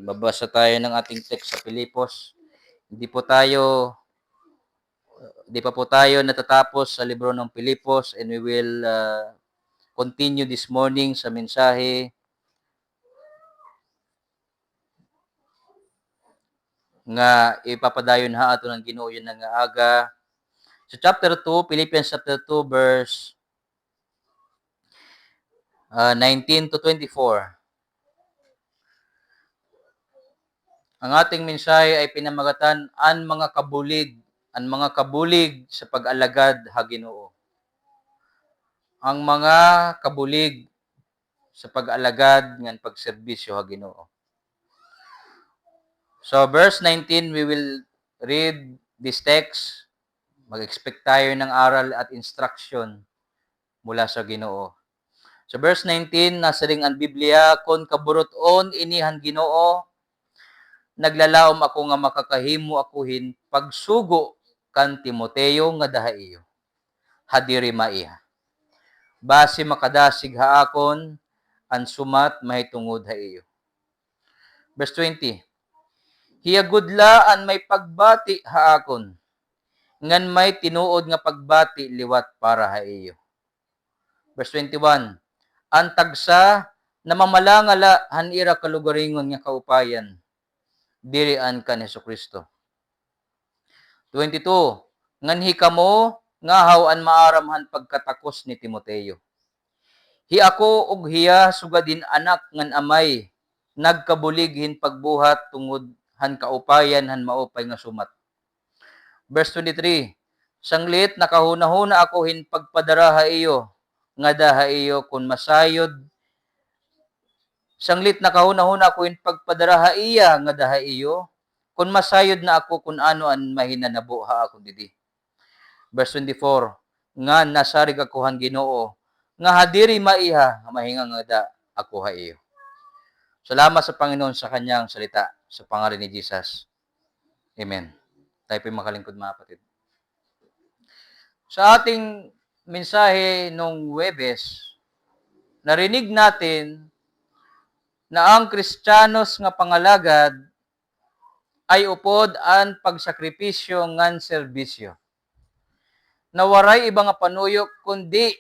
Babasa tayo ng ating text sa Pilipos. Hindi pa po tayo natatapos sa libro ng Pilipos, and we will continue this morning sa mensahe nga ipapadayon ha ato ng Ginoo yun nga aga. Sa chapter 2, Philippians chapter 2 verse 19 to 24. Ang ating mensahe ay pinamagatan an mga kabulig sa pag-alagad ha Ginoo. Ang mga kabulig sa pag-alagad ngan pagserbisyo ha Ginoo. So verse 19, we will read this text. Mag-expect tayo ng aral at instruction mula sa Ginoo. So verse 19, nasa ring ang Biblia, kon kaburoton inihan Ginoo, naglalaom ako nga makakahimo akuhin pagsugo kan Timoteo nga daha iyo. Hadiri maiha. Base makadasig haakon an sumat mahitungod ha iyo. Verse 20, hiyagudla an may pagbati haakon, ngan may tinuod nga pagbati liwat para ha iyo. Verse 21, ang tagsa na mamalangala hanira kalugaringon nga kaupayan, dirian ka ni Jesucristo. 22, nganhi kamo nga hawan maaramhan pagkatakos ni Timoteo. Hi ako og hiya sugadin anak ngan amay, nagkabulighin pagbuhat tungod han kaupayan han maupay nga sumat. Verse 23, sanglit nakahuna-huna ako hin pagpadara ha iyo, nga daha iyo kun masayod. Sanglit nakahuna-huna ako hin pagpadara ha iya, nga daha iyo, kun masayod na ako kun ano an mahinanabo ha ako didi. Verse 24, nga nasarig ako han Ginoo, nga hadiri maiha, mahinga nga da ako ha iyo. Salamat sa Panginoon sa kanyang salita, sa pangalan ni Jesus. Amen. Tayo po'y makalingkod mga kapatid. Sa ating mensahe nung Huwebes, narinig natin na ang Kristiyanos nga pangalagad ay upod an pagsakripisyo ngan serbisyo. Nawaray iba nga panuyok kundi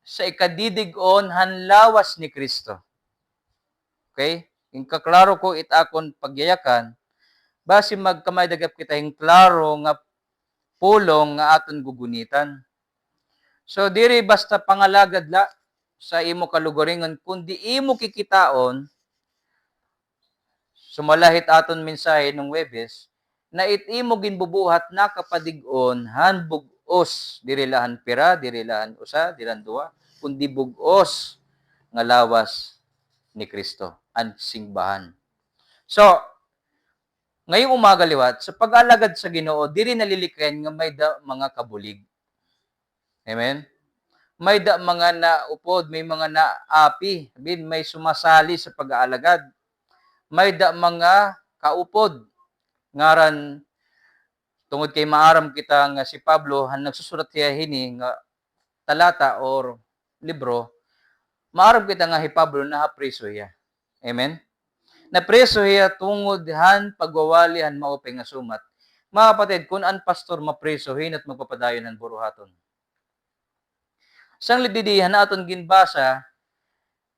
sa ikadidig-on hanlawas ni Kristo. Okay? Yung kaklaro ko itakon pagyayakan, basi magkamay dagap kita yung klaro nga pulong nga aton gugunitan. So diri basta pangalagad la sa imo kalugaringon, kundi imo kikitaon, sumalahit aton mensahe ng Huwebes, na imo ginbubuhat na kapadig-on han bugos, diri lahan pira, diri lahan usa, diran duwa, kundi bugos nga lawas ni Kristo ang simbahan. So, ngayong umaga liwat, sa pag-alagad sa Ginoo, diri nalilikyan nga may da mga kabulig. Amen? May da mga naupod, may mga naapi, may sumasali sa pag-aalagad. May da mga kaupod. Ngaran, tungod kay maaram kita nga si Pablo, han nagsusurat siya hini nga talata or libro, maaram kita nga si Pablo na hapreso siya. Amen? Napreso hiya tungod han pagwawali han maupay nga sumat. Mga kapatid, kung an pastor mapresohin at magpapadayon han buruhaton. Sang lididihan na aton ginbasa,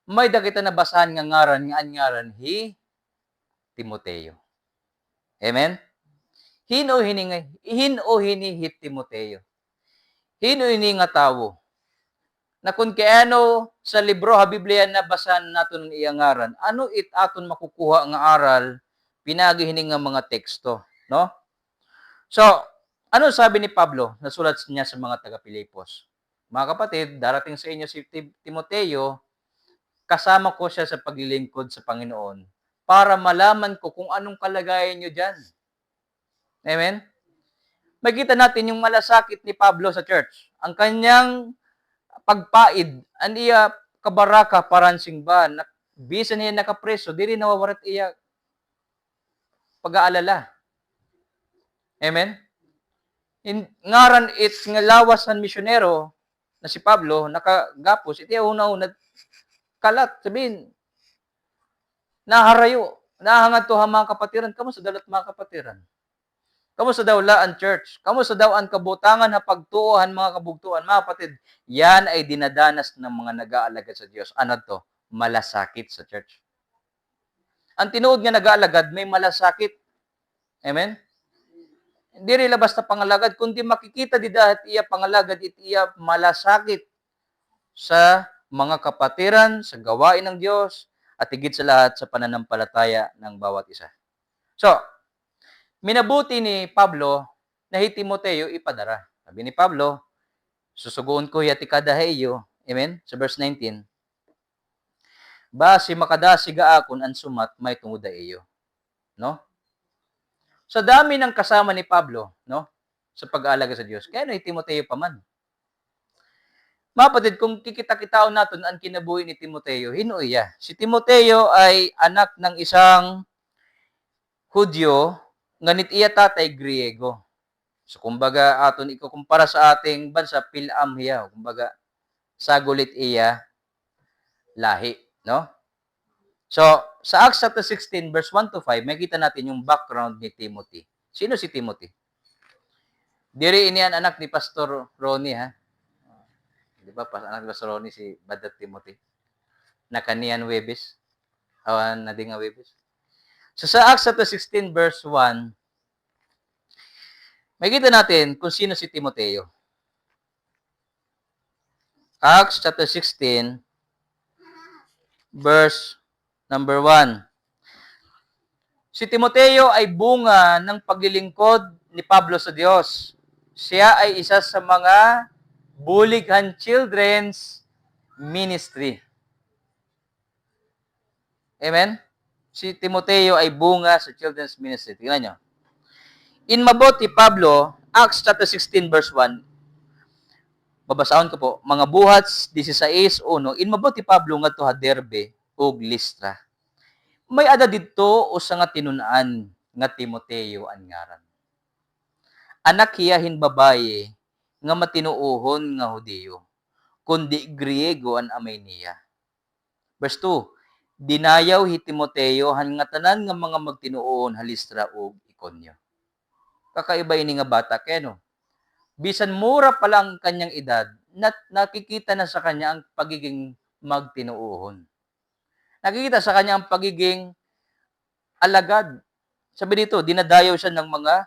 may dakita na basahan nga ngaran nga anyaran hi Timoteo. Amen? Hino hini hi Timoteo. Hino hini nga tawo. Na kung kayano sa libro ha Biblia na basahan naton ng iyang ngaran, ano aton makukuha nga aral pinagihining nga mga teksto, no? So, ano sabi ni Pablo? Nasulat niya sa mga taga-Pilipos. Mga kapatid, darating sa inyo si Timoteo, kasama ko siya sa paglilingkod sa Panginoon para malaman ko kung anong kalagayan niyo diyan. Amen? Makita natin yung malasakit ni Pablo sa church. Ang kanyang pagpaid, an iya kabaraka paransing ba, bisan niya nakapreso, diri nawawarat iya pag-aalala. Amen? Ngaran nga lawasan misyonero na si Pablo, nakagapos, iti una-una, kalat, sabihin, naharayo, Nahangad to ha mga kapatiran, kamusta daw mga kapatiran? Kamusta daw laan church? Kamusta daw ang kabutangan ha pagtuohan mga kabugtuan? Mga kapatid, yan ay dinadanas ng mga nag-aalagad sa Diyos. Ano to? Malasakit sa church. Ang tinuod nga nag-aalagad, may malasakit. Amen? Hindi rin basta pangalagad, kundi makikita di dahil iya pangalagad, it iya malasakit sa mga kapatiran, sa gawain ng Diyos, at higit sa lahat sa pananampalataya ng bawat isa. So, minabuti ni Pablo na hi Timoteo ipadara. Sabi ni Pablo, susuguon ko yati kadaheyo, amen, sa verse 19, basi makadasiga akon an sumat may tungod iyo. No? Sa dami ng kasama ni Pablo, no, sa pag-aalaga sa Diyos, kaya no, Timoteo pa man. Mapatid, kung kikita-kitaon natin ang kinabuhi ni Timoteo, hinuiya. Si Timoteo ay anak ng isang Hudyo, nganit iya tatay Griego. So, kumbaga, aton ikukumpara sa ating bansa, Pilam hiya. Kumbaga, sagulit iya lahi. No? So, sa Acts chapter 16, verse 1 to 5, makita natin yung background ni Timothy. Sino si Timothy? Diri inian anak ni Pastor Ronnie, ha? Di ba, anak ni Pastor Ronnie, si Badat Timothy. Nakanian Webis. Awan na din nga Webis. So, sa Acts chapter 16, verse 1, makita natin kung sino si Timoteo. Acts chapter 16, verse number 1. Si Timoteo ay bunga ng paglilingkod ni Pablo sa Diyos. Siya ay isa sa mga Bulighan Children's Ministry. Amen? Si Timoteo ay bunga sa Children's Ministry. Tingnan nyo. In mabuti, Pablo, Acts chapter 16, verse 1, babasahon ko po, mga buhats 16:1, in mabuti Pablo nga to Derbe ug Listra. May ada didto usa nga tinun-an nga Timoteo ang ngaran. Anak hiyahin babaye nga matinuohon nga Hudiyo, kundi Griego ang amay niya. Verse 2, dinayaw hi Timoteo han nga tanan nga mga magtinuohon Listra ug Iconio. Kakaiba ini nga bata keno. Bisan mura pa lang kanyang edad, nakikita na sa kanya ang pagiging magtinuohon. Nakikita sa kanya ang pagiging alagad. Sabi dito, dinadayaw siya ng mga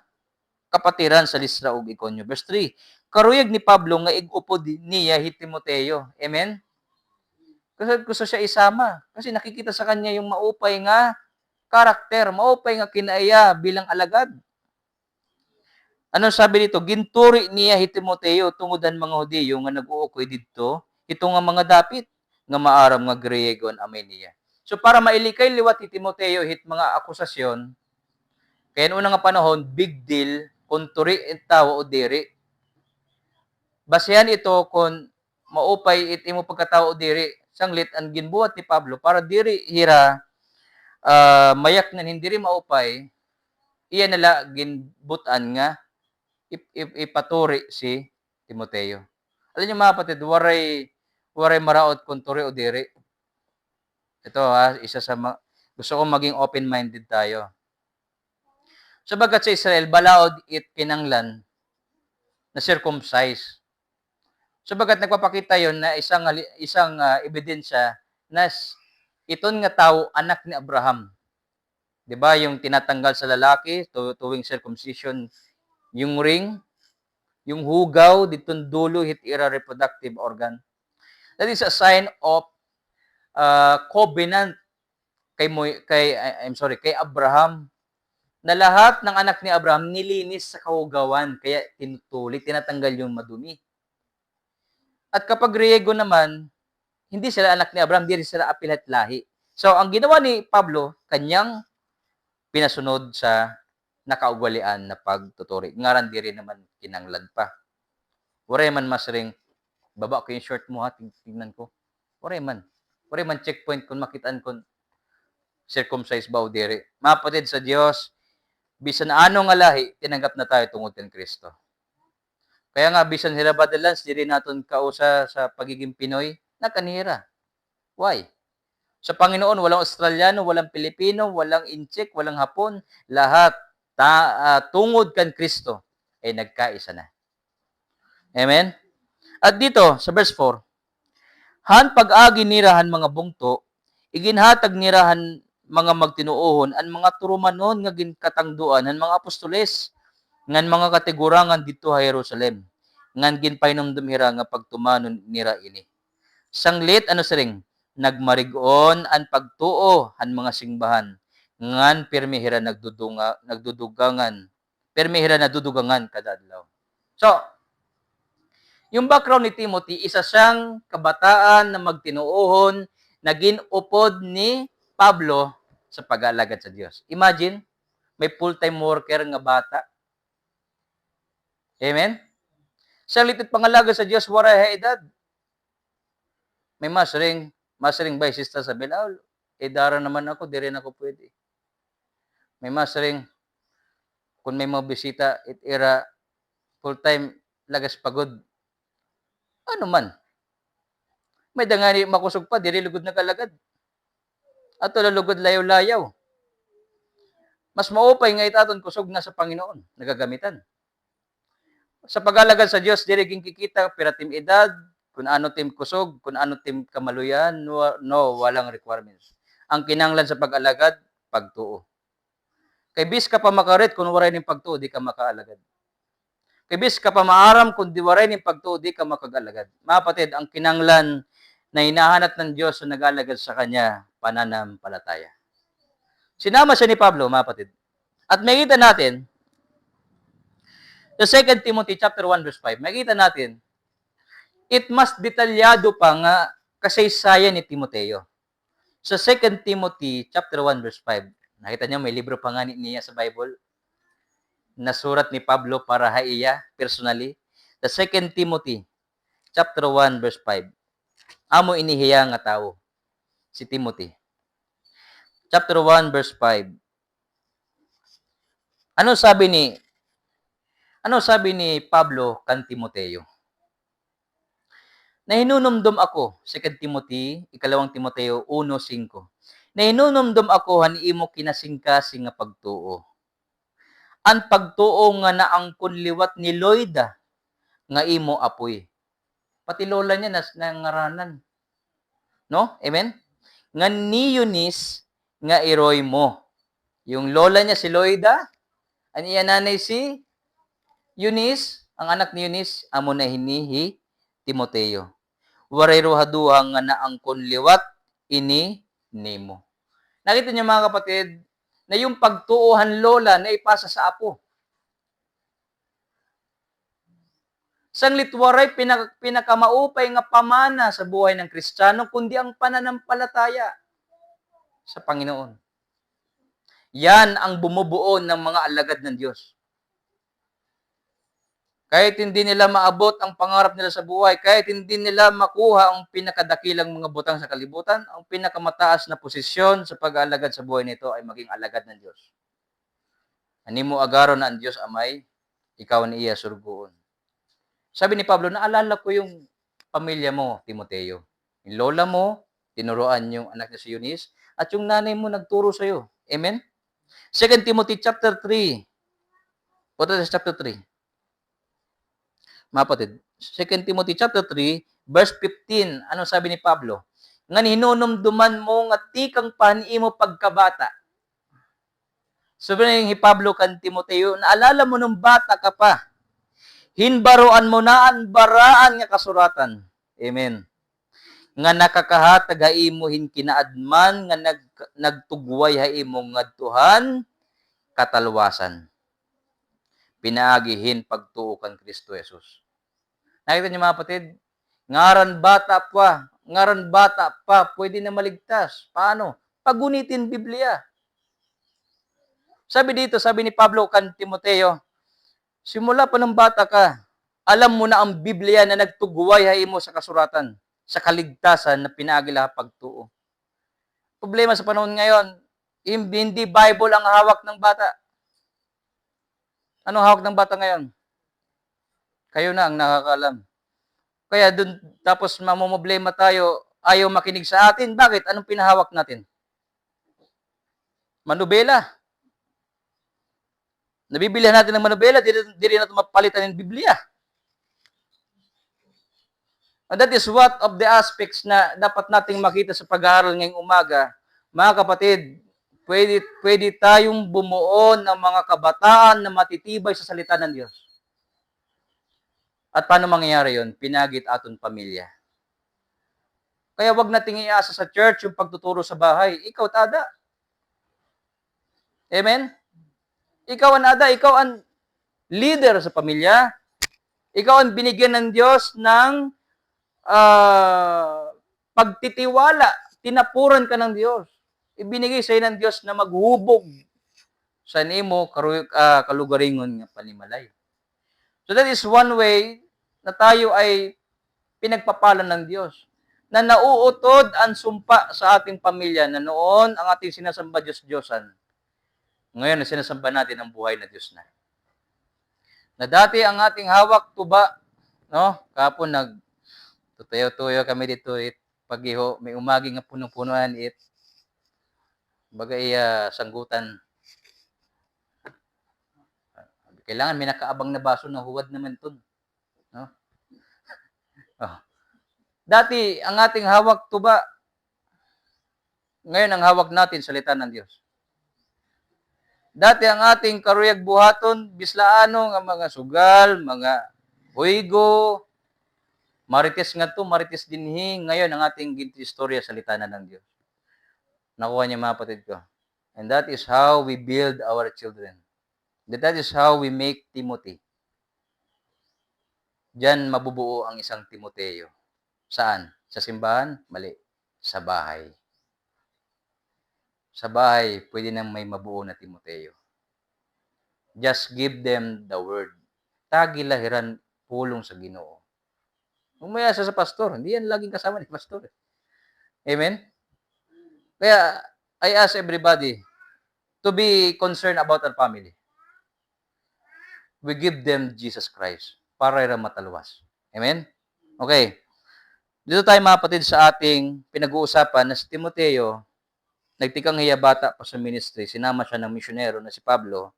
kapatiran sa Listra ug Iconio. Verse 3, karuyag ni Pablo nga igupod niya hi Timoteo. Amen? Kasi gusto siya isama. Kasi nakikita sa kanya yung maupay nga karakter, maupay nga kinaya bilang alagad. Ano sabi dito? Ginturi niya hi Timoteo tungudan mga Hudiyo nga nag-uukoy didto, ito nga mga dapit nga maaram nga Griego ang amay niya. So para mailikay liwat hi Timoteo hit mga akusasyon, kaya noong nga panahon, big deal kung turi tawo o diri. Basehan ito kung maupay imo pagkatao o diri, sanglit ang ginbuhat ni Pablo para diri hira mayak na hindi rin maupay, iya nala ginbutan nga ipaturi si Timoteo. Alam niyo mga kapatid, waray maraot kung turi o diri. Ito isa sa gusto kong maging open-minded tayo. Sabagat sa Israel, balaod it kinanglan na circumcise. Sabagat nagpapakita yon na isang ebidensya na iton nga tao anak ni Abraham. 'Di ba yung tinatanggal sa lalaki tuwing circumcision, yung ring, yung hugaw ditong dulo hit ira reproductive organ. That is a sign of covenant kay Abraham, na lahat ng anak ni Abraham nilinis sa kahugawan, kaya tinatanggal yung madumi. At kapag Griego naman, hindi sila anak ni Abraham, hindi sila apilat lahi. So, ang ginawa ni Pablo, kanyang pinasunod sa nakaugwalian na pagtuturi. Ngaran di rin naman kinanglan pa. Waray man masring, baba ko yung short mo ha, tingnan ko. Waray man checkpoint kung makitaan kung circumcised ba o diri. Mapatid sa Diyos, bisan ano nga lahi, tinanggap na tayo tungod kay Kristo. Kaya nga, bisan hirabadalans, di rin natin kausa sa pagiging Pinoy, nakanira. Why? Sa Panginoon, walang Australiano, walang Pilipino, walang Intsik, walang Hapon. Lahat, tungod kan Kristo, ay nagkaisa na. Amen? At dito, sa verse 4, han pag-agi nirahan mga bungto, iginhatag nirahan mga magtinuohon, an mga turumanon nga ginkatangduan, han mga apostoles, ngan mga kategurangan dito ha Jerusalem, ngan ginpainomdom hira nga pagtumanon nira ini. Sanglit, ano siring, nagmarigon an pagtuo han mga singbahan, ngan pirmi hira nagdudugangan, pirmi hira nadudugangan kada adlaw. So, yung background ni Timothy, isa siyang kabataan na magtinuohon, naging upod ni Pablo sa pag-aalagad sa Diyos. Imagine, may full-time worker nga bata. Amen? Sa litit pangalaga sa Diyos, waray ha edad. May masring ba, sister sa Bilaw, edara naman ako, di rin ako pwede. May masring, kung may mga bisita, itira, full-time, lagas pagod. Ano man? May dangani makusog pa, diri lugod na kalagad. Ato lalugod layaw-layaw. Mas maupay nga itaton kusog na sa Panginoon, nagagamitan. Sa pag-alagad sa Diyos, diri kikita, piratim edad, kung ano tim kusog, kung ano tim kamaluyan, no, walang requirements. Ang kinanglan sa pag-alagad, pagtuo. Kay bis ka pa makarit, kung waray ning pagtuo, di ka makaalagad. Kay bis ka pa maaram, kung di waray ning pagtuo, di ka makag-alagad. Mga kapatid, ang kinanglan na hinahanap ng Diyos na nag-alagad sa Kanya, pananampalataya. Sinama siya ni Pablo, mga kapatid. At makita natin, sa 2 Timothy chapter 1 verse 5, makita natin, it mas detalyado pa nga kasaysayan ni Timoteo. Sa 2 Timothy chapter 1 verse 5, nakita niyo may libro pa nga niya sa Bible na surat ni Pablo para haiya personally. Sa 2 Timothy chapter 1 verse 5, amo inihiya nga tao si Timothy. Chapter 1 verse 5. Ano sabi ni Pablo kan Timoteo? Nahinunumdum ako, 2 Timothy, 2 Timoteo 1:5. Nahinunumdum ako han imo kinasingkasing nga pagtuo. An pagtuo nga naangkon liwat ni Loida nga imo apoy. Pati lola niya nangaranan. No? Amen? Nga ni Eunice nga iroy mo. Yung lola niya si Loida, ang iya nanay si Eunice, ang anak ni Eunice, amo na hinihi Timoteo. Waray rohaduha nga naangkon liwat ini nimo. Nakita niyo mga kapatid, na yung pagtuuhan lola na ipasa sa apo. Sanglit waray pinakamaupay nga pamana sa buhay ng Kristiyano, kundi ang pananampalataya sa Panginoon. Yan ang bumubuo ng mga alagad ng Diyos. Kahit hindi nila maabot ang pangarap nila sa buhay, kahit hindi nila makuha ang pinakadakilang mga butang sa kalibutan, ang pinakamataas na posisyon sa pag-aalagad sa buhay nito ay maging alagad ng Diyos. Ani mo agaron na ang Diyos amay, ikaw ni iya surguon. Sabi ni Pablo, naalala ko yung pamilya mo, Timoteo. Yung lola mo, tinuruan yung anak niya si Eunice, at yung nanay mo nagturo sa iyo. Amen? 2 Timothy chapter 3. What is chapter 3? Mapatid. 2 Timothy chapter 3, verse 15. Ano sabi ni Pablo? Ngan hinunumduman mo nga tikang panimo pagkabata. Sabi ni Pablo kan Timoteo, naalala mo nung bata ka pa. Hinbaroan mo na ang baraan nga kasuratan. Amen. Nga nakakahatag ha imo hinkinaadman nga nagtugway ha imo ngadtuhan katalwasan. Pinaagihin pagtuo kan Kristo Jesus. Nakita niyo mga kapatid? Ngaran bata pa, pwede na maligtas. Paano? Pagunitin Biblia. Sabi ni Pablo kan Timoteo, simula pa ng bata ka, alam mo na ang Biblia na nagtugway ha imo sa kasuratan, sa kaligtasan na pinaagila pagtuo. Problema sa panahon ngayon, hindi Bible ang hawak ng bata. Anong hawak ng bata ngayon? Kayo na ang nakakaalam. Kaya dun, tapos mamumblema tayo, ayaw makinig sa atin. Bakit? Anong pinahawak natin? Manubela. Nabibilihan natin ng manubela, di rin natin mapalitan ng Biblia. And that is what of the aspects na dapat nating makita sa pag-aaral ngayong umaga. Mga kapatid, pwede tayong bumuo ng mga kabataan na matitibay sa salita ng Diyos. At paano mangyayari yon? Pinagit aton pamilya. Kaya wag nating iasa sa church yung pagtuturo sa bahay. Ikaw, tada. Amen? Ikaw ang ada, ikaw ang leader sa pamilya. Ikaw ang binigyan ng Diyos ng pagtitiwala. Tinapuran ka ng Diyos. Ibinigay sa ng Diyos na maghubog sa nimo kalugaringon nga panimalay. So that is one way na tayo ay pinagpapalan ng Diyos. Na nauutod ang sumpa sa ating pamilya na noon ang ating sinasamba Diyos-Diyosan. Ngayon na sinasamba natin ang buhay na Diyos na. Na dati ang ating hawak tuba, no? Kapon tutuyo-tuyo kami dito pagiho, may umagi nga puno-punuan bagay sanggutan. Kailangan may nakaabang na baso na huwad naman ton. No? Oh. Dati, ang ating hawak tuba, ngayon ang hawak natin, salita ng Diyos. Dati ang ating karuyag buhaton, bislaano, nga mga sugal, mga huygo, marites nga to, marites dinhi, ngayon ang ating istorya, salita na ng Diyos. Nakuha niya mga patid ko. And that is how we build our children. That is how we make Timothy. Diyan mabubuo ang isang Timoteo. Saan? Sa simbahan? Mali. Sa bahay. Sa bahay, pwede nang may mabuo na Timoteo. Just give them the word. Tagilahiran pulong sa Ginoo. Umaya sa pastor, hindi yan laging kasama ni pastor. Amen? Kaya, I ask everybody to be concerned about our family. We give them Jesus Christ para ira mataluwas. Amen? Okay. Dito tayo mga kapatid sa ating pinag-uusapan na si Timoteo, nagtikang hiyabata pa sa ministry, sinama siya ng misyonero na si Pablo.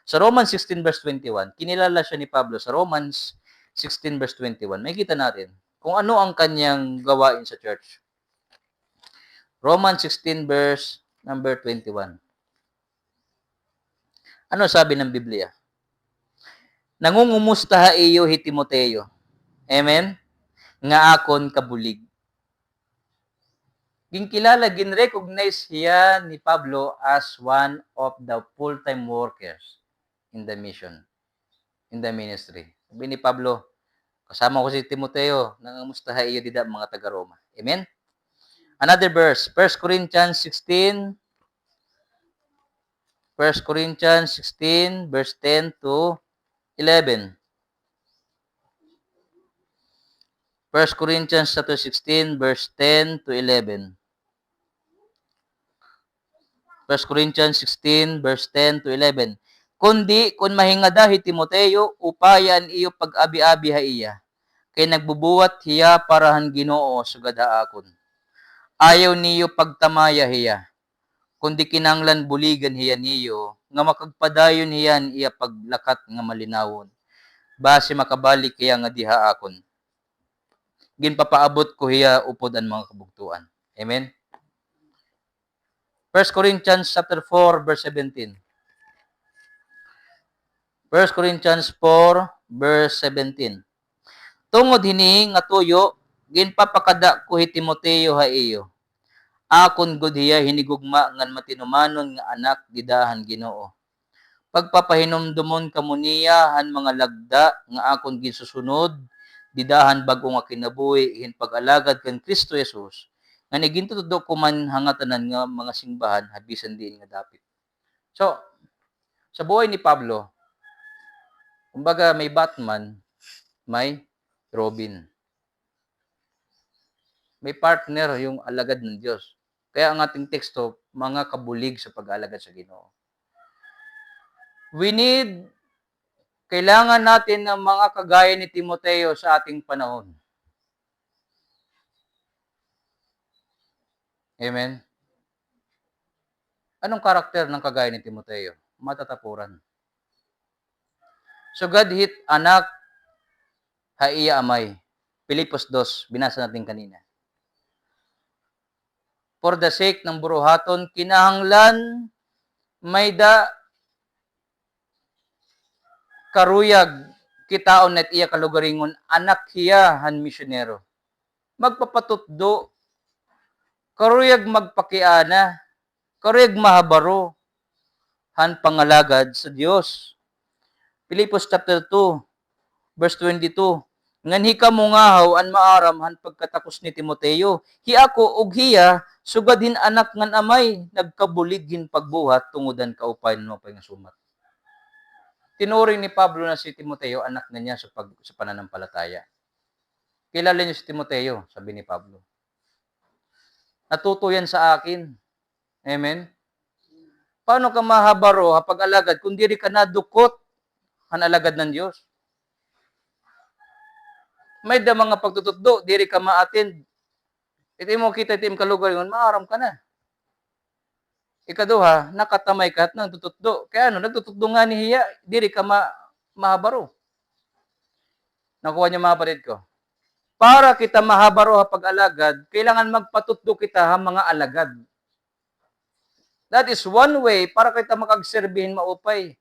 Sa Romans 16 verse 21, kinilala siya ni Pablo sa Romans 16 verse 21. May kita natin kung ano ang kanyang gawain sa church. Romans 16 verse number 21. Ano sabi ng Biblia? Nangungumusta iyo hi Timoteo. Amen? Nga akon kabulig. Ginkilala, ginrecognize siya ni Pablo as one of the full-time workers in the mission, in the ministry. Sabi ni Pablo, kasama ko si Timoteo, nangamustaha iyo dida mga taga-Roma. Amen? Another verse, 1 Corinthians 16, 1 Corinthians 16, verse 10 to 11. 1 Corinthians chapter 16, verse 10 to 11. 1 Corinthians 16, verse 10 to 11. Kundi, kung mahingada hi Timoteo, upayan iyo pag-abi-abi ha iya. Kay nagbubuwat hiya parahan Ginoo sugad haakon. Ayaw niyo pagtamaya hiya. Kundi kinanglan buligan hiya niyo, nga makagpadayon hiyan iya paglakat nga malinawon. Base makabalik hiya nga diha akon. Ginpapaabot ko hiya upod ang mga kabugtuan. Amen? 1 Corinthians chapter 4, verse 17. 1 Corinthians 4, verse 17. Tungod hini nga tuyo, ginpapakada ko hi Timoteo ha iyo. Akon gud hiya hinigugma ngan matinumanon nga anak didahan Ginoo. Pagpapahinumdumon kamo niya han mga lagda nga akon ginsusunod didahan bag-o nga kinabuhi hin pag-alagad kan Kristo Jesus. Nga nigintutudo ko man hangatanan nga mga simbahan habisan din nga dapit. So, sa buhay ni Pablo, kumbaga may Batman, may Robin. May partner yung alagad ng Diyos. Kaya ang ating teksto, mga kabulig sa pag-alagad sa Ginoo. Kailangan natin ng mga kagaya ni Timoteo sa ating panahon. Amen? Anong karakter ng kagaya ni Timoteo? Matatapuran. Sugadhit anak, haiya amay. Pilipos 2, binasa natin kanina. For the sake ng buruhaton, kinahanglan may da karuyag kitaon net iya kalugaringon anak hiya han misyonero. Magpapatutdo, karuyag magpakiana, karuyag mahabaro, han pangalagad sa Dios. Pilipos chapter 2, verse 22. Ngan hika mo ngahaw an maaram han pagkatakos ni Timoteo. Hi ako ug hiya sugadhin anak ngan amay nagkabuligin pagbuhat tungudan kaupayan mo pa nga sumat. Tinuring ni Pablo na si Timoteo anak na niya sa pananampalataya. Kilala niyo si Timoteo, sabi ni Pablo. Natuto yan sa akin. Amen? Paano ka mahabaro hapag alagad kung diri ka nadukot han alagad ng Diyos? May da mga pagtutuddo, diri ka ma-attend. Iti mo kita itim kalugar yun, maaram ka na. Ikaduha, nakatamay ka at nang tututdo. Kaya nagtutuddo nga ni hiya, diri ka mahabaro. Nakuha niyo mga kapatid ko. Para kita mahabaro hapag alagad, kailangan magpatutdo kita ha mga alagad. That is one way para kita makagserbihin maupay.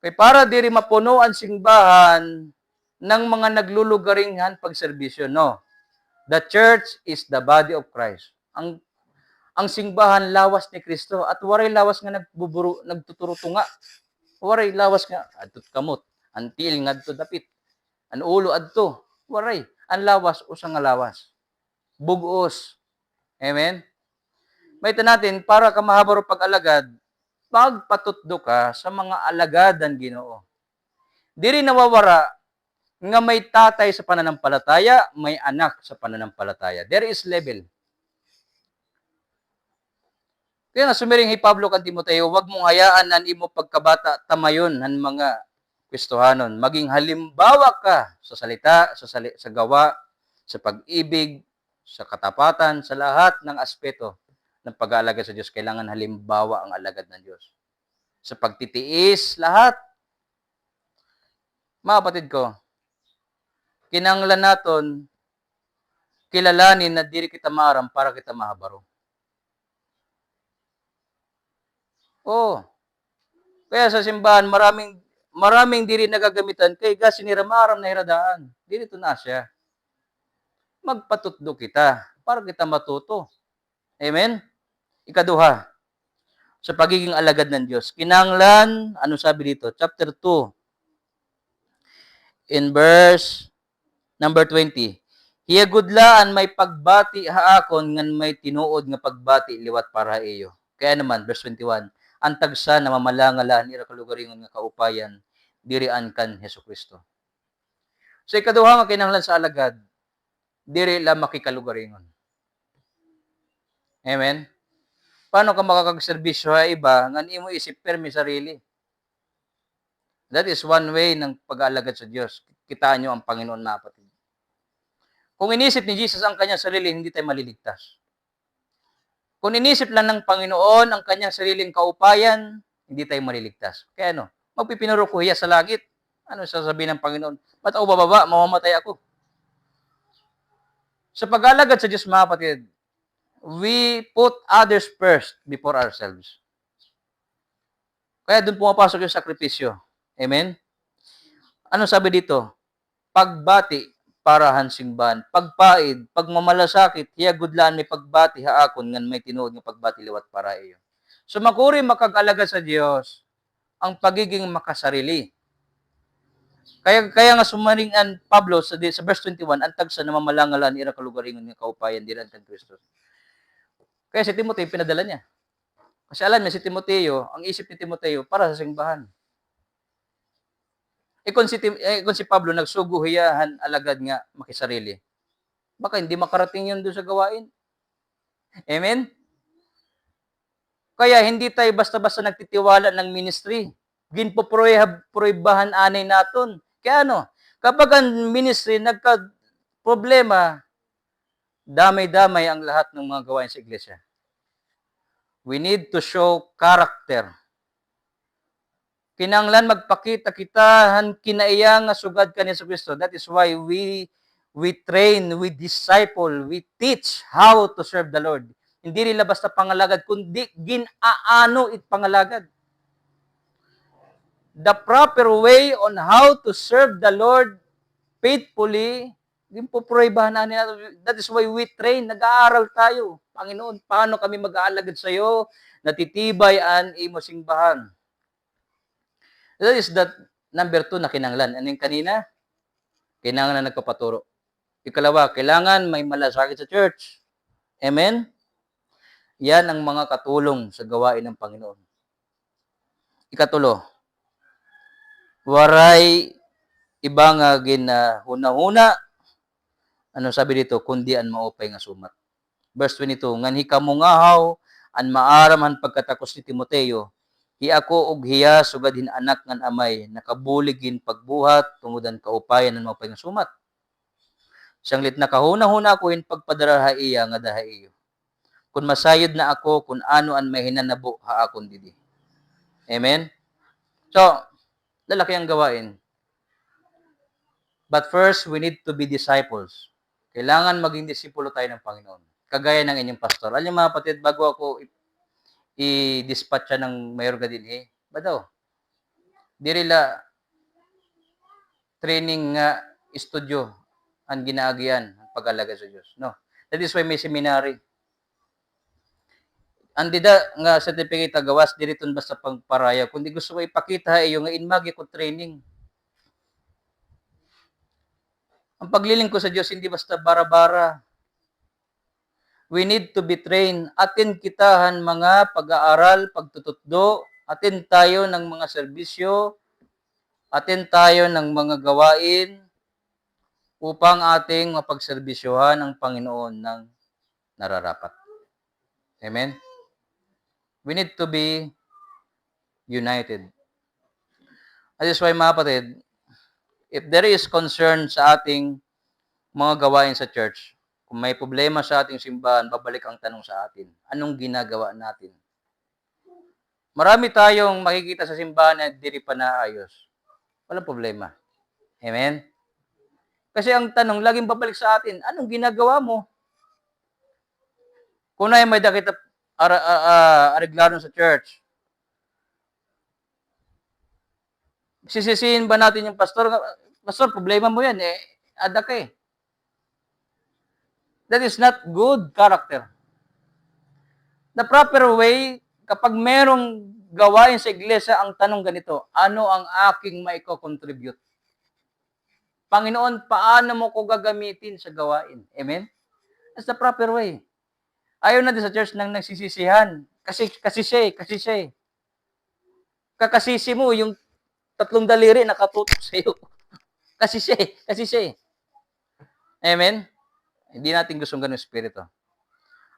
Kay para diri mapuno ang singbahan ng mga naglulugaringhan pagserbisyo. No. The church is the body of Christ. Ang singbahan lawas ni Kristo at waray lawas nga nagtuturutunga. Waray lawas nga adtot kamot, antil ngadto dapit. An ulo adto, waray. Ang lawas usang nga lawas. Bugos. Amen. Mayta natin para ka mahabaro pag-alagad, pagpatutdo ka sa mga alagadan Ginoo. Diri nawawara nga may tatay sa pananampalataya, may anak sa pananampalataya. There is level. Kaya nga sumiring hi Pablo kan Timoteo, wag mong hayaan nan imo pagkabata tamayon han mga Kristohanon. Maging halimbawa ka sa salita, sa gawa, sa pag-ibig, sa katapatan, sa lahat ng aspeto ng pag-aalaga sa Diyos. Kailangan halimbawa ang alagad ng Diyos. Sa pagtitiis, lahat. Mga kapatid ko, kinanglan naton kilalanin na diri kita maaram para kita mahabaro. Kaya sa simbahan, maraming diri nagagamitan kay ga sinira maaram na hiradaan. Diri to na siya. Magpatutdo kita para kita matuto. Amen? Ikaduha, sa pagiging alagad ng Diyos. Kinanglan, ano sabi dito? Chapter 2, in verse number 20. Hiya gudlaan may pagbati haakon ngan may tinuod nga pagbati liwat para iyo. Kaya naman, verse 21, ang tagsa na mamalangalan ira kalugaringon nga kaupayan, dirian kan Hesukristo. So ikaduha nga kinahanglan sa alagad, diri la makikalugaringon. Amen? Paano ka makakagserbisyo sa iba ngan imo isip permi sarili? That is one way ng pag-aalagad sa Diyos. Kitaan nyo ang Panginoon na kapatid. Kung inisip ni Jesus ang kanyang sarili, hindi tayo maliligtas. Kung inisip lang ng Panginoon ang kanyang sariling kaupayan, hindi tayo maliligtas. Kaya ano, magpipinuro ko hiya sa langit. Ano sasabihin ng Panginoon? Ba't ako bababa? Mamamatay ako. Sa pag-alagad sa Diyos, mga kapatid, we put others first before ourselves. Kaya doon pumapasok yung sakripisyo. Amen? Ano sabi dito? Pagbati para hansingban, pagpaid, pagmamalasakit, hiya gudlaan may pagbati haakon ngan may tinuod nga pagbati liwat para iyo. So makuri makag-alagad sa Dios ang pagiging makasarili. Kaya nga sumaringan Pablo sa verse 21, ang tagsa na mamalangalan ira kalugaringon nga kaupayan diran kan Kristo. Kaya si Timoteo pinadala niya. Kasi alam niya si Timoteo, ang isip ni Timoteo para sa simbahan. Kung si Pablo nagsuguhiyahan alagad nga makisarili, baka hindi makarating yun doon sa gawain. Amen? Kaya hindi tayo basta-basta nagtitiwala ng ministry. Ginpoproibahan anay naton. Kaya ano, kapag ang ministry nagka-problema, damay-damay ang lahat ng mga gawain sa iglesia. We need to show character. Kinanglan magpakita kitahan kinaiya nga sugad kani sa Kristo. That is why we train, we disciple, we teach how to serve the Lord. Hindi nila basta pangalagad, kundi ginaano it pangalagad. The proper way on how to serve the Lord faithfully, yung pupruibahan na natin. That is why we train, nag-aaral tayo. Panginoon, paano kami mag-aalagad sa iyo, natitibay an imo singbahan. That is that number 2 na kinanglan. Ano yung kanina? Kailangan na nagpapaturo. Ikalawa, kailangan may malasakit sa church. Amen? Yan ang mga katulong sa gawain ng Panginoon. Ikatulo, waray iba nga ginahuna-huna, ano sabi dito, kundi an maupay nga sumat. Verse 22, ngan hikamungahaw, an maaraman pagkatakos ni Timoteo, hi ako og hiya sugad anak ngan amay, nakabuligin pagbuhat, tungudan kaupayan an maupay nga sumat. Siyang lit nakahuna-huna ko in pagpadaraha iya nga daha iyo. Kung masayod na ako, kung ano an may hinanabo, ha akon didi. Amen? So, lalaki ang gawain. But first, we need to be disciples. Kailangan maging disipulo tayo ng Panginoon. Kagaya ng inyong pastor. Alam niyo mga kapatid, bago ako i-dispatch siya ng mayor gadinhi, ba daw? Di rila training nga estudyo ang ginaagian ang pag-alaga sa Diyos. No. That is why may seminary. Andi da nga certificate gawas diriton basta pagparaya. Kundi gusto ko ipakita iyo nga inmagi ko training. Ang pagliling ko sa Diyos, hindi basta bara-bara. We need to be trained. Atin kitahan mga pag-aaral, pagtututdo. Atin tayo ng mga serbisyo. Atin tayo ng mga gawain upang ating mapagserbisyohan ang Panginoon ng nararapat. Amen? We need to be united. That is why mga kapatid, if there is concern sa ating mga gawain sa church, kung may problema sa ating simbahan, babalik ang tanong sa atin. Anong ginagawa natin? Marami tayong makikita sa simbahan na diri pa naayos. Walang problema. Amen? Kasi ang tanong, laging babalik sa atin, anong ginagawa mo? Kung na may dakita areglado sa church, sisisihin ba natin yung pastor? Pastor, problema mo yan. Ada ka eh. That is not good character. The proper way, kapag merong gawain sa iglesia, ang tanong ganito, ano ang aking maiko-contribute? Panginoon, paano mo ko gagamitin sa gawain? Amen? That's the proper way. Ayaw na din sa church nang nagsisisihan. Kasi siya. Kakasisi mo, yung 3 daliri nakatutok sa iyo. Kasi siya. Amen? Hindi natin gustong ganun espiritu.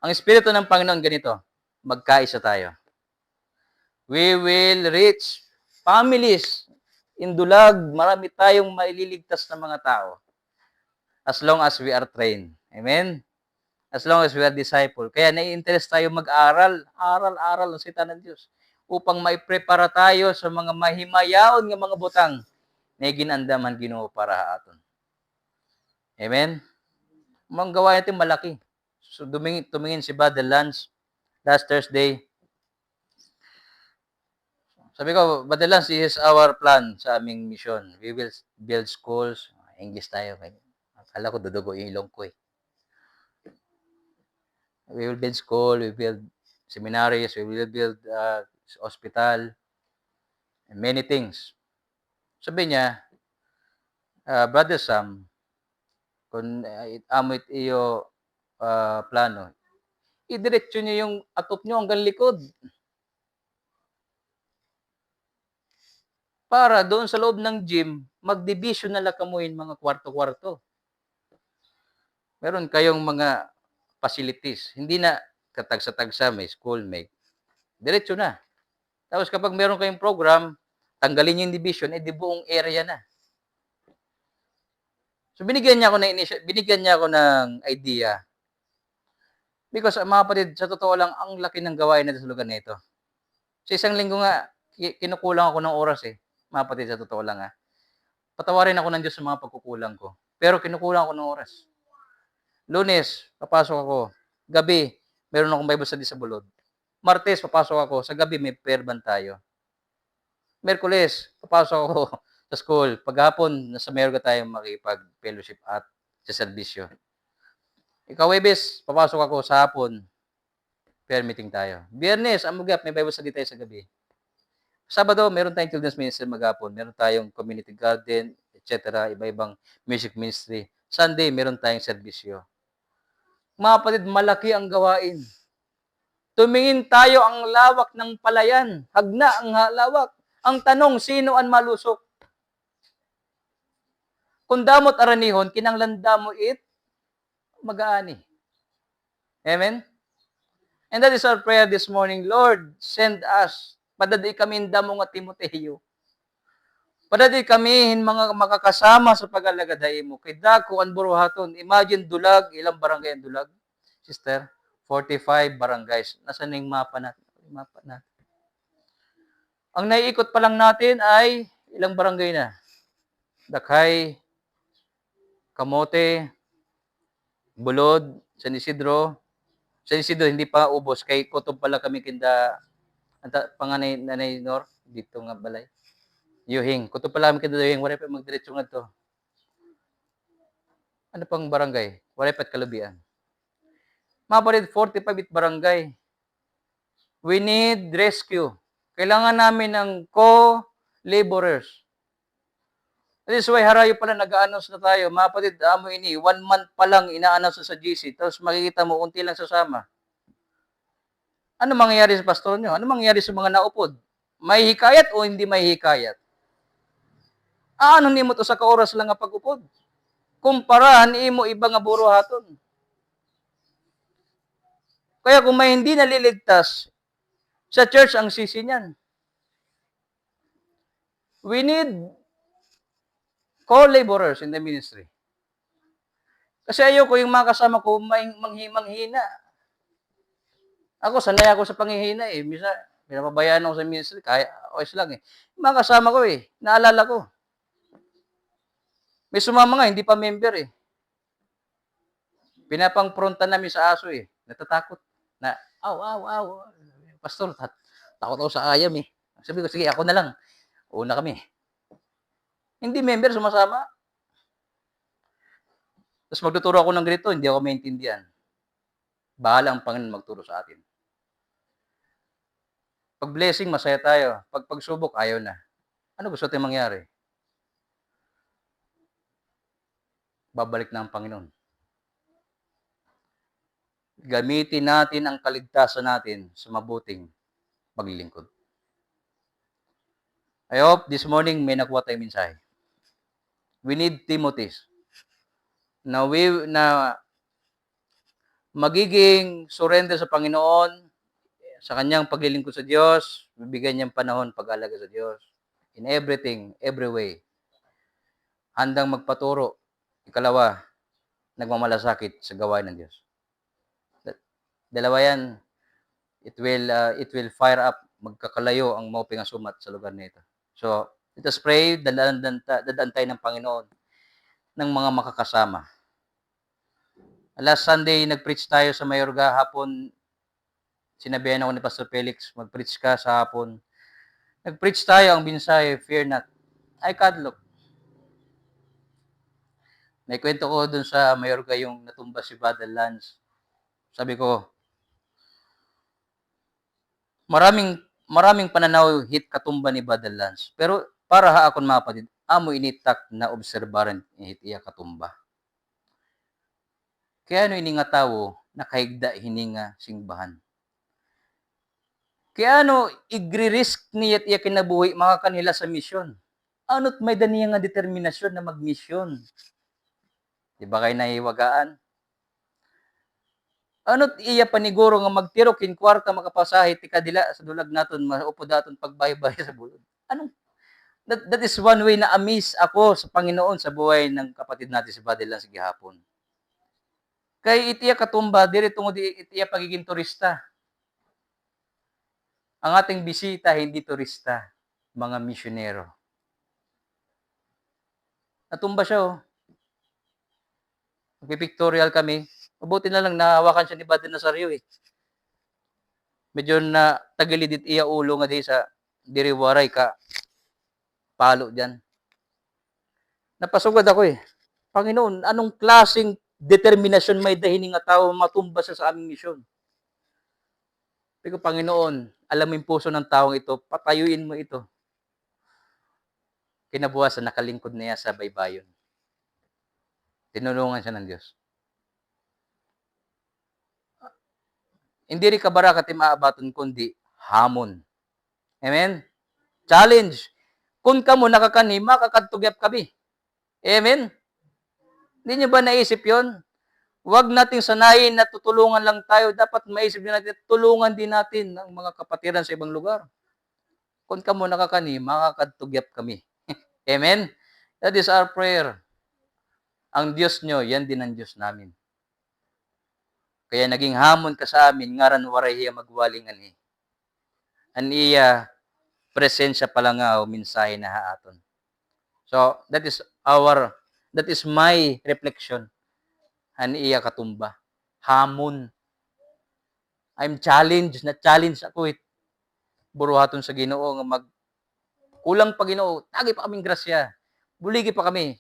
Ang espiritu ng Panginoon ganito, magkaisa tayo. We will reach families in Dulag. Marami tayong maililigtas na mga tao. As long as we are trained. Amen? As long as we are disciple. Kaya nai-interest tayo mag-aral. Aral ang sita ng Diyos. Upang maiprepara tayo sa mga mahimayaon ng mga butang na ginandaman Ginoo para aton. Amen? Mga gawain natin malaki. So, tumingin si Brother Lance last Thursday. Sabi ko, Brother Lance, this is our plan sa aming mission. We will build schools. English tayo. Akala ko dudugo yung ilong ko eh. We will build school, we build seminaries, we will build hospital, and many things. Sabi niya, Brother Sam, kung amit iyo plano, idiretso niyo yung atop niyo hanggang likod. Para doon sa loob ng gym, mag-division na lang kamuhin mga kwarto-kwarto. Meron kayong mga facilities. Hindi na katagsa-tagsa, may school, may diretso na. Tapos kapag meron kayong program, tanggalin yung division, di buong area na. So binigyan niya ako ng idea Because mga kapatid, sa totoo lang, ang laki ng gawain natin sa lugar na ito. Sa isang linggo nga, kinukulang ako ng oras eh. Mga kapatid, sa totoo lang Patawarin ako ng Diyos sa mga pagkukulang ko. Pero kinukulang ako ng oras. Lunes, papasok ako. Gabi, meron akong Bible study sa Bulod. Martes, papasok ako. Sa gabi, may prayer band tayo. Merkules, papasok ako sa school. Paghapon, nasa Merga tayo makipag-fellowship at sa serbisyo. Ikaw, Webes, papasok ako sa hapon. Prayer meeting tayo. Biyernes, amugap, may Bible study tayo sa gabi. Sabado, meron tayong children's ministry maghapon. Meron tayong community garden, etc. Iba-ibang music ministry. Sunday, meron tayong serbisyo. Mga kapatid, malaki ang gawain. Tumingin tayo ang lawak ng palayan. Hagna ang lawak. Ang tanong, sino ang malusok? Kung damot aranihon, kinanglan damo it, mag-aani. Amen? And that is our prayer this morning. Lord, send us. Padadi kami damo nga Timoteo. Padadi kami mga makakasama sa pag-alagaday mo. Kay dako ang buruhaton. Imagine dulag, ilang barangay ang dulag? Sister, 45 barangays. Nasaan yung mapa natin? Mapa natin. Ang naiikot pa lang natin ay ilang barangay na? Dakhay, Kamote, Bulod, San Isidro. San Isidro, hindi pa ubos. Kay Kutob pala kami kinda panganay nanay Nor, dito nga balay. Yuhing. Kutob pala kami kinda Yuhing. Wala pa magdiretso nga to. Ano pang barangay? Wala pa kalubian. Mga parid, 45 barangay. We need rescue. Kailangan namin ng co-laborers. That is why harayo pala nag-a-announce na tayo. Mga patid, amo ini, 1 month pa lang ina-announce sa GC. Tapos makikita mo, unti lang sasama. Ano mangyayari sa pastor nyo? Ano mangyayari sa mga naupod? May hikayat o hindi may hikayat? Ano nimo to sa kaoras lang nga pag-upod? Kumparahan imo iba nga buruhaton. Kaya kung may hindi naliligtas, sa church ang sisi niyan. We need co-laborers in the ministry. Kasi ayoko yung mga kasama ko manghina. Ako, sanay ako sa panghihina eh. Misa, pinapabayaan ako sa ministry, kaya okay lang eh. Yung mga kasama ko eh, naalala ko. May sumama nga, hindi pa member eh. Pinapangpronta namin sa aso eh. Natatakot. Na, aw. Pastor, takot ako sa ayam eh. Sabi ko, sige, ako na lang. Una kami. Hindi member, sumasama. Tapos magtuturo ako ng ganito, hindi ako maintindihan. Bahala ang Panginoon magturo sa atin. Pag blessing, masaya tayo. Pag pagsubok, ayaw na. Ano gusto natin mangyari? Babalik na ang Panginoon. Gamitin natin ang kaligtasan natin sa mabuting paglilingkod. I hope this morning may nakuha tayong mensahe. We need Timothy na magiging surrender sa Panginoon, sa kanyang paglilingkod sa Diyos, bibigyan niyang panahon pag-alaga sa Diyos. In everything, every way. Handang magpaturo. Ikalawa, nagmamalasakit sa gawain ng Diyos. Dalawa yan, it will fire up, magkakalayo ang mauping asumat sa lugar nito. So, let us pray, dadaan tayo ng Panginoon ng mga makakasama. Last Sunday, nag-preach tayo sa Mayorga, hapon, sinabihan ako ni Pastor Felix, mag-preach ka sa hapon. Nag-preach tayo, ang binsahe, fear not. Ay, kadlok. Naikwento ko dun sa Mayorga yung natumba si Battle Lance. Sabi ko, maraming pananaw hit katumba ni Battle Lance. Pero para ha akon mga patid, amo initak na obserbaran hit iya katumba. Kaya ano ini nga tawo, nakahigda hininga singbahan. Kaya ano, igri-risk niya iya kinabuhi mga kanila sa misyon. Ano't may daniya nga determinasyon na mag-misyon. Di ba kayo nahiwagaan? Ano't iya paniguro nga magtiro kin kwarta makapasahe ti kadila sa dulag naton maupo daton pagbaybay sa bulod. Anong that is one way na amaze ako sa Panginoon sa buhay ng kapatid natin si Badel lang sa gihapon. Kay itiya katumba, diri tungod itiya pagiging turista. Ang ating bisita, hindi turista, mga misyonero. Natumba siya, oh. Magpipictorial kami. Mabuti na lang nahawakan siya ni Padre Nazario, eh. Medyo na tagilidit iya ulo nga di sa diriwaray ka palo diyan. Napasugod ako, eh. Panginoon, anong klaseng determinasyon may dahining nga tao matumba sa aming misyon? Sabi ko, Panginoon, alam mo yung puso ng taong ito, patayuin mo ito. Kinabukasan, nakalingkod na niya sa baybayon. Tinulungan siya ng Diyos. Hindi rin kabara ka timaabaton, kundi hamon. Amen? Challenge. Kung kamo nakakani, makakatugyap kami. Amen? Hindi niyo ba naisip yon? Huwag nating sanayin na tutulungan lang tayo. Dapat maisip din natin, tulungan din natin ang mga kapatiran sa ibang lugar. Kung kamo nakakani, makakatugyap kami. Amen? That is our prayer. Ang Diyos nyo, yan din ang Diyos namin. Kaya naging hamon ka sa amin, ngaran waray hiya magwalingan eh. An iya presensya pala nga o mensahe na haaton. So, that is my reflection. An iya katumba. Hamon. I'm challenged, na-challenge ako eh. Buruhaton sa Ginoo nga kulang pa Ginoo, tagi pa kaming grasya. Buligi pa kami.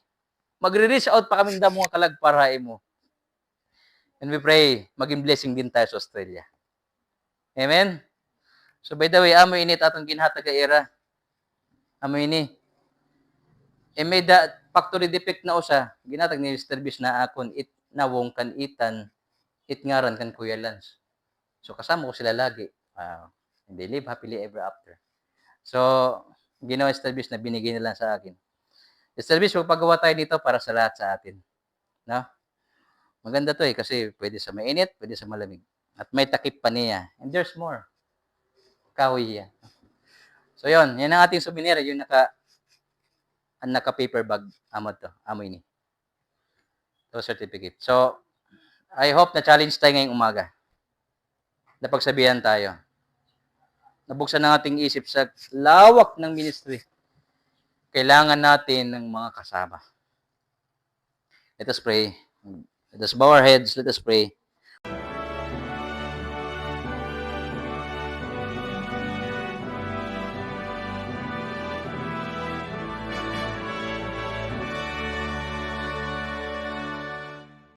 Magre-reach out pa kaming damo nga kalag para mo. And we pray, maging blessing din tayo sa Australia. Amen? So by the way, amoy init atong ginhatag ka era. Amoy ini. May factory defect na usa. Ginhatag ni Mr. Bis na akon it nawong kan itan it ngaran kan Kuya Lance. So kasama ko sila lagi. They live happily ever after. So ginawa Mr. Bis na binigay nila sa akin. Mr. Bis, magpagawa tayo dito para sa lahat sa atin. No? Maganda to eh, kasi pwede sa mainit, pwede sa malamig. At may takip pa niya. And there's more. Kahoy yan. So yun, yan ang ating souvenir, yung naka-paper bag. Amoy ni. So certificate. So, I hope na challenge tayo ngayong umaga. Napagsabihan tayo. Nabuksan ang ating isip sa lawak ng ministry. Kailangan natin ng mga kasama. Let us pray. Let us bow our heads. Let us pray.